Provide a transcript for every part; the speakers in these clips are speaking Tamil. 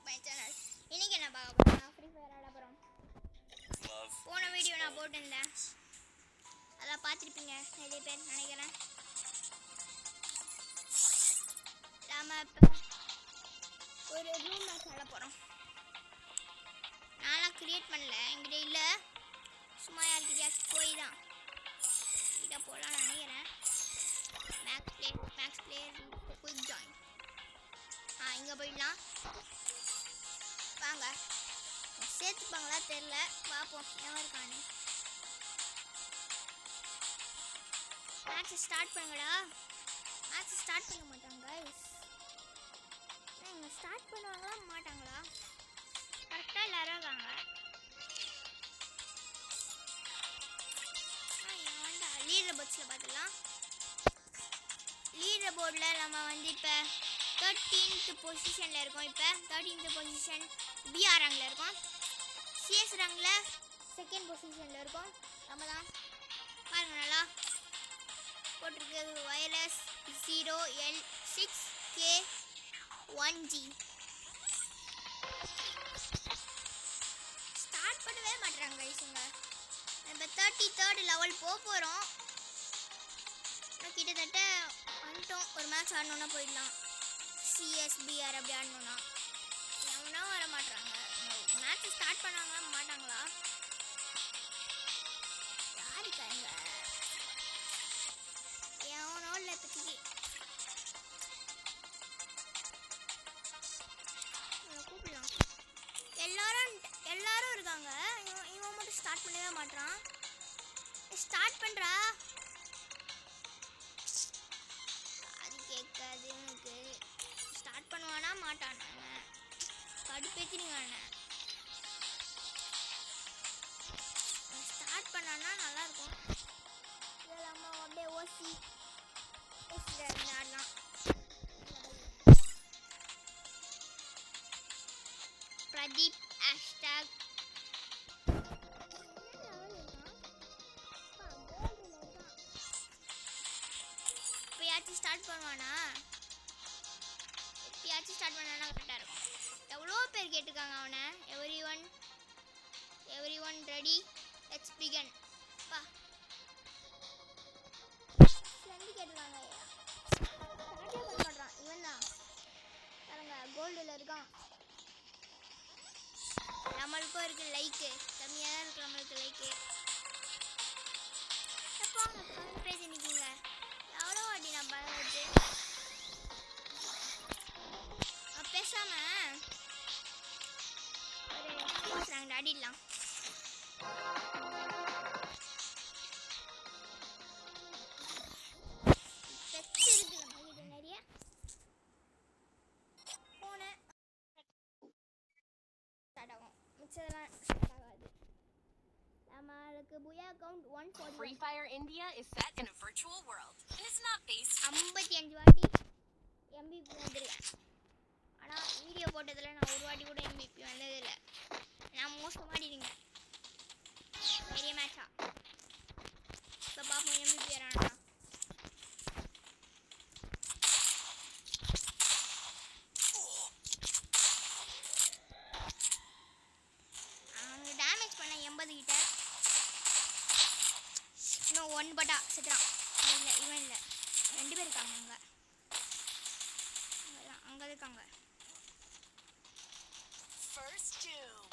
My channel. இன்னைக்கு என்ன பார்க்க போறோம்? ஃப்ரீ ஃபயர் ஆட போறோம். போன வீடியோ நான் போட்டிருந்தேன், அதான் பார்த்துருப்பீங்க நிறைய பேர் நினைக்கிறேன். நாம இப்போ ஒரு ரூம் மேட்ச் ஆட போகிறோம். நான்லாம் க்ரியேட் பண்ணல, என்கிட்ட இல்லை. சும்மா யாருக்கிட்டையாச்சும் போய் தான் கிட்ட போகலான்னு நினைக்கிறேன். Max player quick join. இங்கே போயிடலாம் வாங்க. சேர்த்துப்பாங்களா தெரில, பார்ப்போம் எவன் இருக்கானு. மேட்ச் ஸ்டார்ட் பண்ணுங்கடா. மேட்ச் ஸ்டார்ட் பண்ண மாட்டாங்க கைஸ். இவங்க ஸ்டார்ட் பண்ணுவாங்களா மாட்டாங்களா? கரெக்டாக எல்லாரும் இருக்காங்க. லீடர் போர்ட்ஸில் பார்த்துக்கலாம். லீடர் போர்டில் நம்ம வந்து இப்போ 13th பொசிஷனில் இருக்கோம். இப்போ 13th பொசிஷன் பிஆர் ரேங்கில் இருக்கோம். சிஎஸ் ரேங்கில் 2nd பொசிஷனில் இருக்கோம். நம்ம தான் பாருங்கள், நல்லா போட்டிருக்கு. Virus 0L6K1G. ஸ்டார்ட் பண்ணவே மாட்டுறாங்க கைஸுங்க. நம்ம 33rd லெவல் போக போகிறோம். கிட்டத்தட்ட வந்துட்டோம். ஒரு மேட்ச் ஆடணுன்னா போயிடலாம். சிஎஸ்பிஆர் அப்படி ஆடணுன்னா எவனா வர மாட்டாங்க. மேட்ச் ஸ்டார்ட் பண்ணாங்களா மாட்டாங்களா? யாருக்காங்க எவனோ இல்லை இப்போதைக்கு. கூப்பிடலாம். எல்லாரும் இருக்காங்க. இவன் மட்டும் ஸ்டார்ட் பண்ணவே மாட்டான். ஸ்டார்ட் பண்ணுறா. அது கேட்காது எனக்கு. ஸ்டார்ட் பண்ணுவானா மாட்டானா? கடுப்பேற்றினீங்க. ஸ்டார்ட் பண்ணானா நல்லாயிருக்கும். இதில் நம்ம அப்படியே ஓசியில் இருந்து ஆடலாம். பிரதீப் ஹேஷ்டாக் இப்போயாச்சும் ஸ்டார்ட் பண்ணுவானா? இப்போயாச்சும் ஸ்டார்ட் பண்ணானா கரெக்டாக இருக்கும். எவ்வளோ பேர் கேட்டுருக்காங்க அவனை. Every one ready, let's begin. பா ஃப்ரெண்டு கேட்டுருக்காங்க. ஸ்டார்ட்டே பண்ண மாட்டான் இவன் தான். பாருங்க, கோல்டில் இருக்கான். நம்மளுக்கும் இருக்குது லைக்கு. கம்மியாக தான் இருக்குது நம்மளுக்கு லைக்கு. எப்போங்க கம்மி ப்ரைஸ் நிற்கிங்க. எவ்வளோ வாட்டி நான் பழகிட்டு பேசாமல் ஒரு ரேங்க் ஆடிடலாம். பெட்ஸ் இருக்குது நம்மகிட்ட நிறைய. போனேன் ஸ்டார்ட் ஆகும், மிச்சதெல்லாம் ஸ்டார்ட் ஆகாது. நம்மளுக்கு புயா account 140. Free Fire India is set in a virtual world and it's not based. 55 வாட்டி MVP வந்துருக்கேன். ஆனால் வீடியோ போட்டதில் நான் ஒரு வாட்டி கூட MVP வந்ததில்லை. நான் மோஸ்ட்டாக ஆடிடுங்க நிறைய மேட்சா. இப்போ பார்ப்போம் MVP வரானா. அவங்க டேமேஜ் பண்ண 80 கிட்ட. இன்னும் 1 பட்டா செத்துறான். இல்லை இவன் இல்லை, 2 பேர் இருக்காங்க அங்கே. அங்கே இருக்காங்க. First doom.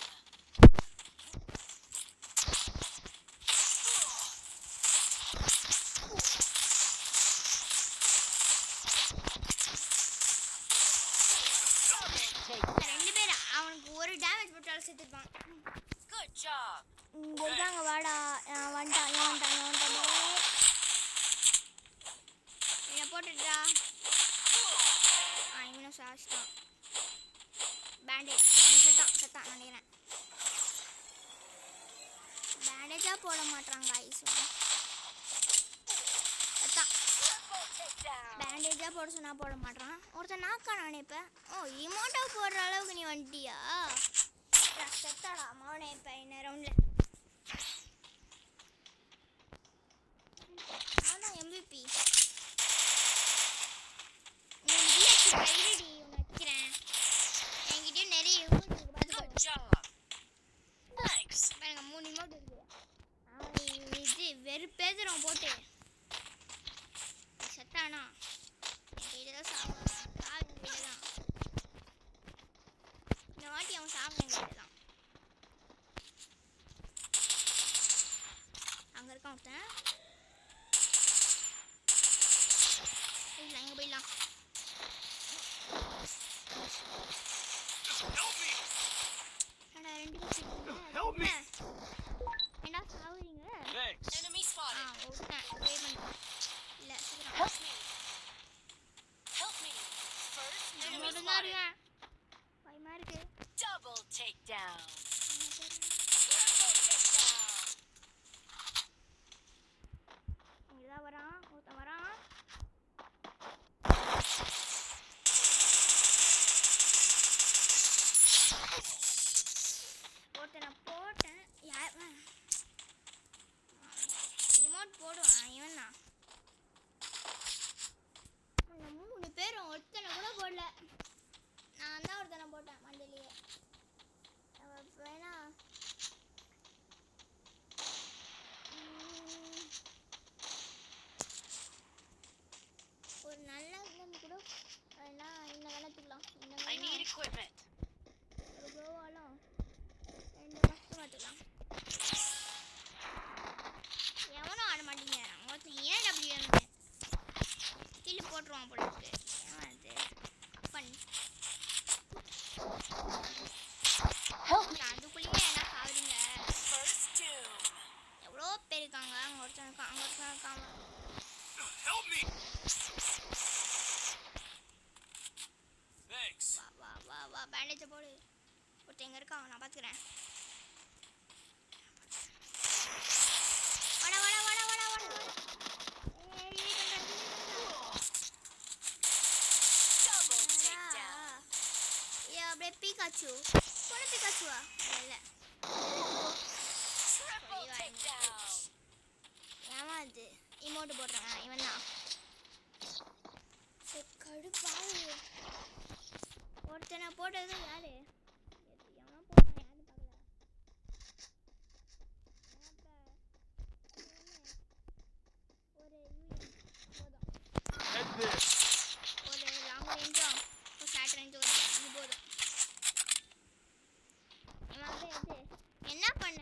ரெண்டு பேர் அவனுக்கு ஒரு டேமேஜ் போட்டாலும் செத்துருப்பான். Good job. இங்கே இருக்காங்க. வாடா. வந்துட்டான் என்ன போட்டுட்டா. இவனும் சாச்சிட்டான். பேண்டேஜ் செத்தான் நினைக்கிறேன். பேண்டேஜாக போட மாட்டாங்க ஐஸ். செத்தான். பேண்டேஜாக போட சொன்னால் போட மாட்டான். ஒருத்தன் நாக்கான நினைப்பேன். ஓ இமோட்டோ போடுற அளவுக்கு நீ வந்துட்டியா? செத்தாடா மௌனே. இப்போ என்ன ரவுண்டில் நான் MVP. வைக்கிறேன். என்கிட்டயும் நிறைய என்னடா ரெண்டு பேர் Help me. என்ன சாவுறீங்க Thanks. Enemy spotted. ஓட்டேன் பேமெண்ட் இல்ல சீக்கிரம் Help me. Help me. First enemy மட்டும் தான் spotted. இருக்கேன் பயமா இருக்கு Double takedown. இங்க Triple takedown. தான் வரான் ஒருத்தன் வரான் ஒருத்தனை போட்டேன் இமோட் போடுவான் இவன் தான் நம்ம 3 பேரும் ஒருத்தனை கூட போடல நான் தான் ஒருத்தனை போட்டேன் மண்டலியே வேணா ஒரு நல்ல கன் கூட வேணா இந்த கணத்துக்கலாம் இந்த I need equipment. ஒரு கோவாலும் 2 மாசம் பார்த்துக்கலாம் எவனும் ஆட மாட்டீங்க மொத்தம் ஏன் டபிள்யூ கில்லு போட்டுருவான் போல இருக்கு ஏன் அது ஃபன் அதுக்குள்ளேயே என்ன சாகுறீங்க First doom. எவ்வளோ பேர் இருக்காங்க அங்கே ஒருத்தன் இருக்கான் அங்கே ஒருத்தன் இருக்காங்க Help me. Thanks. வா வா வா வா பேண்டேஜை போடு ஒருத்தன் எங்கே இருக்கான் நான் பார்த்துக்கிறேன் வாடா வாடா வாடா வாடா வாடா Double takedown. அப்படியே பீகாச்சு போன பீகாச்சுவா இல்லை Triple takedown. ஏமா அது இமோட்டு போடுறான் இவன் தான் கடுப்பாகு ஒருத்தனை போட்டது யாரு எவனா போட்டான் யாரு பார்க்கல ஒரு யூஎன் போதும் Head this. ஒரு லாங் ரேஞ்சும் ஒரு ஷார்ட் ரேஞ்சும் இது போதும் இவன் என்ன பண்ண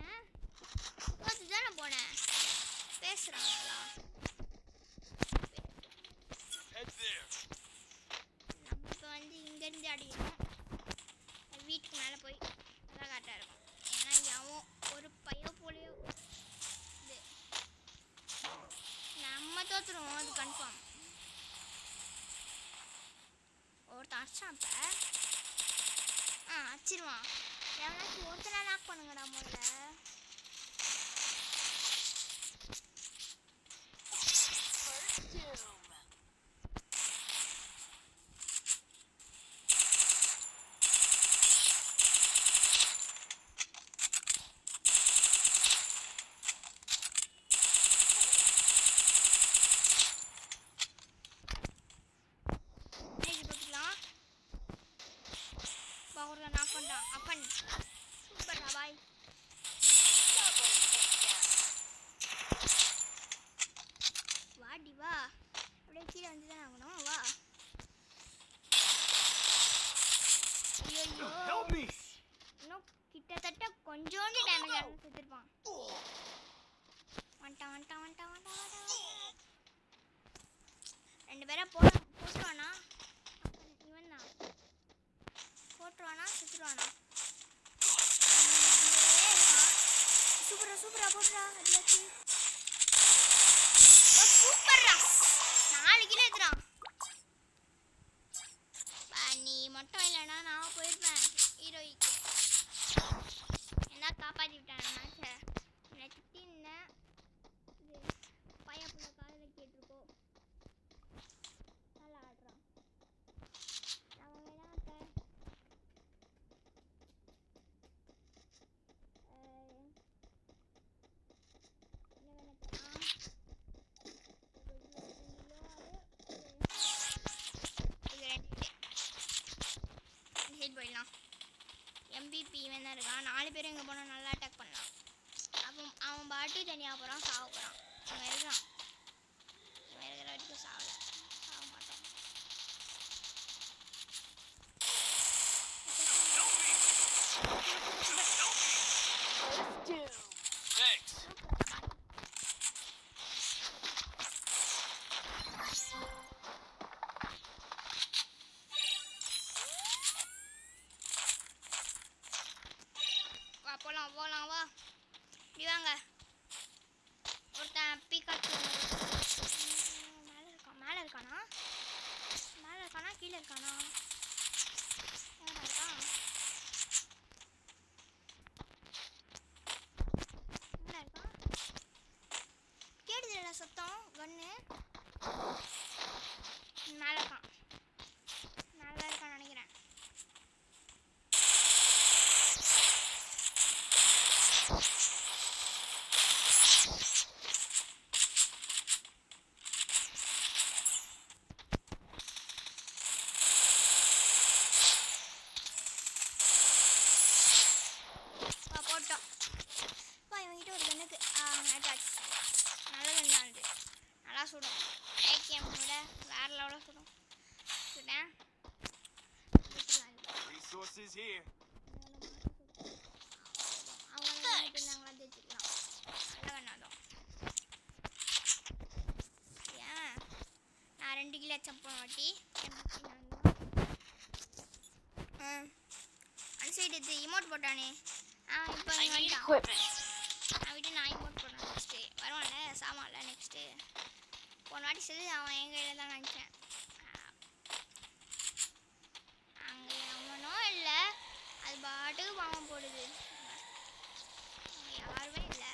தோத்து தானே போனேன் பேசுகிறாங்களா Head there. நம்ம இப்போ இங்கேருந்து அடிக்கணும் வீட்டுக்கு மேலே போய் அதான் கரெக்டாக இருக்கும் ஏன்னா அவன் ஒரு பையன் போலியோ இது நம்ம தோற்றுருவோம் அது கன்ஃபார்ம் ஒருத்தன் அடிச்சான் இப்போ அடிச்சிருவான் எவனாச்சும் ஒருத்தனை லாக் பண்ணுங்கடா முதல்ல First doom. பார்த்துக்கலாம் பவரில் நாக் பண்ணிட்டான் அப்பன் சூப்பர்டா பாய் Double takedown. வாடி வா அப்படியே கீழே வந்து தான் ஆகணும் வா ஐயோ Help me. இன்னும் கிட்டத்தட்ட கொஞ்சோண்டு டேமேஜ் ஆகும் செத்துருப்பான் வந்துட்டான் வந்துட்டான் வந்துட்டான் வந்துட்டான் வந்துட்டான் 2 பேரை போட்டுருவானா இவன் தான் போட்டுருவானா செத்துருவானா சூப்பரா சூப்பரா போட்டுறா அடியாச்சு சூப்பர்ரா 4 கிலோ எடுத்துறான் நீ மட்டும் இல்லைன்னா நான் போயிருப்பேன் ஹீரோய்க்கு என்ன காப்பாற்றி விட்டான் மேட்சை என்னை திட்டின்னேன் இது பையன் புள்ள காதில் கேட்டிருக்கோ நல்லா ஆடுறான் அவன் வேணா என்ன வேணாம் போயிடலாம் எம்பிபி இவன் தான் இருக்கான் 4 பேரும் இங்கே போனால் நல்லா அட்டாக் பண்ணலாம் அவன் பாட்டி தனியாக போகிறான் சாக போகிறான் இவன் இருக்கான் இவன் இருக்கிற வரைக்கும் சாகலை சாக மாட்டான் First doom. Thanks. போகலாம் வா. இப்படி வாங்க. ஒருத்தன் பீக்காச்சு மேலே இருக்கானா? மேலே இருக்கானா கீழே இருக்கானா? எங்கடா இருக்கான்? எங்கடா இருக்கான்? கேடுதுடா சத்தம் கண்ணு. மேலே இருக்கான். மேலே இருக்கான்னு நினைக்கிறேன். போட்டோம். இவங்கிட்ட ஒரு கண்ணுக்கு அட்டாச் நல்ல கண்ணு தான் அது. நல்லா சுடும். ஏகேஎம் விட வேற லெவலில் சுடும். சுட்டேன். Resources here. அவங்க இருந்தாங்களா தெரிஞ்சுக்கலாம். நல்ல கண்ணாதான். ஏன் நான் 2 கிலோ அச்சம் போன வாட்டி அந்த சைடு இது இமோட் போட்டானே. இப்போ I need வந்துட்டான். equipment. நான் விட்டு நான் இமோட் போடுறேன். நெக்ஸ்ட்டு வருவான்ல சாமான்ல. நெக்ஸ்ட்டு போன வாட்டி சொல்லி அவன் என் கையில் தான் நினச்சேன். அங்கே அவனும் இல்லை. அது பாட்டுக்கு பாவம் போடுது. அங்கே யாருமே இல்லை.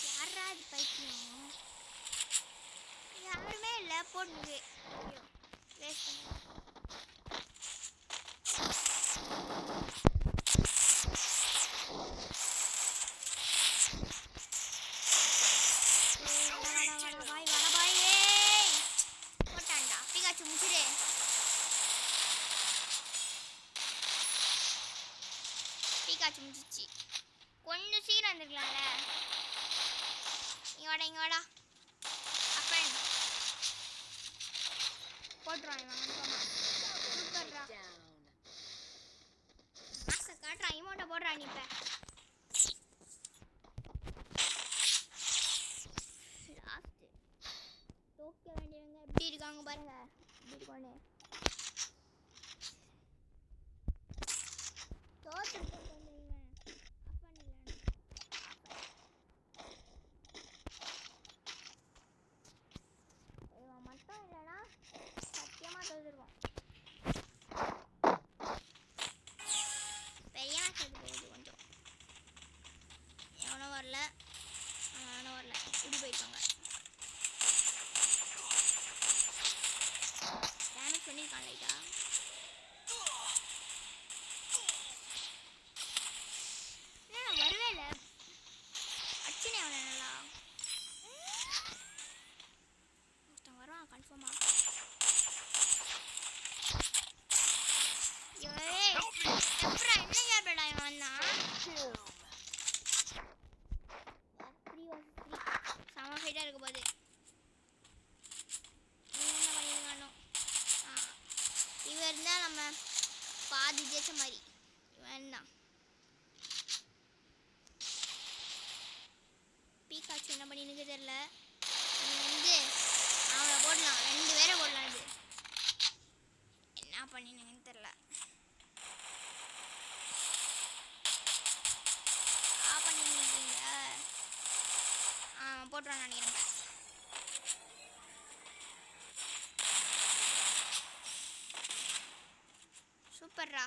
யாரா அது பைத்தியம்? யாருமே இல்லை. போடுது. ஐயோ வேஸ்ட் பண்ணி. போட்டான்டா பிகாச்சு முடிச்சிடு. பிகாச்சு முடிச்சிச்சு. கொஞ்சம் சீக்கிரம் வந்துருக்கலாம்ல. இங்க வாடா அப்பன் போட்டுருவான். இவன் கன்ஃபார்மா சூப்பர்ரா. மாசை காட்டுறான். இமோட்டை போடுறான். நீ இப்போ லாஸ்ட்டு தோக்க வேண்டியவங்க எப்படி இருக்காங்க பாருங்க. எப்படி இருக்கானே தோத்து இவன் அப்பன் இல்லைன்னு இவன் மட்டும் இல்லைன்னா சத்தியமாக தோத்துருவான். பெரிய மேட்ச் அது போகுது. கொஞ்சம் எவனும் வரல. அவனும் வரல. இப்படி போயிருக்காங்க. டேமேஜ் பண்ணியிருக்கான் லைட்டா. நான் வரவே இல்லை. அடிச்சுனே அவனை நல்லா. ஒருத்தன் வருவான் கன்ஃபார்மாக. எப்படா என்ன கேப்படா இவன் வந்தான். 3 vs 3 செம ஃபைட்டாக இருக்க போகுது. என்ன பண்ணிருக்கானோ. இவன் இருந்தால் நம்ம பாதி ஜெயிச்ச மாதிரி. இவன் தான் பீக்காச்சு என்ன பண்ணினுக்கு தெரியல. வந்து அவனை போடலாம். 2 பேரை போடலாம். இது என்ன பண்ணினுங்கன்னு தெரியல. பண்ணிருக்கீங்க. போட்டுருவான்னு நினைக்கிறேன். சூப்பர்ரா.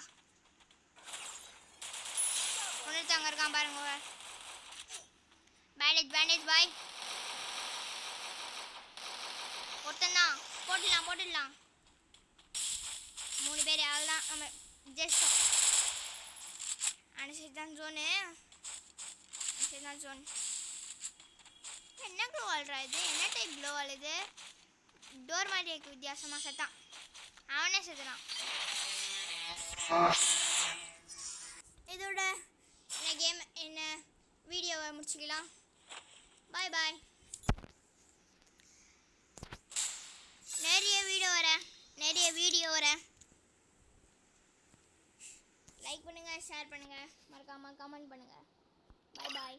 ஒன்றுத்தாங்க இருக்கான் பாருங்க. பேண்டேஜ் பாய். ஒருத்தந்தான் போட்டுடலாம். 3 பேர் அவ்வளோதான். நம்ம ஜெயிச்சிட்டோம். அனுசரிச்சு தான் ஜோனு. என்ன க்ளோ ஆல்ரா இது? என்ன டைப் க்ளோ ஆல் இது? டோர் மாதிரி இருக்கு. வித்தியாசமாக செத்தான். அவனே செத்துறான். இதோட இந்த கேம் என்ன வீடியோவை முடிச்சுக்கலாம். பாய். நிறைய வீடியோ வர லைக் பண்ணுங்கள், ஷேர் பண்ணுங்கள், மறக்காமல் கமெண்ட் பண்ணுங்கள். பாய்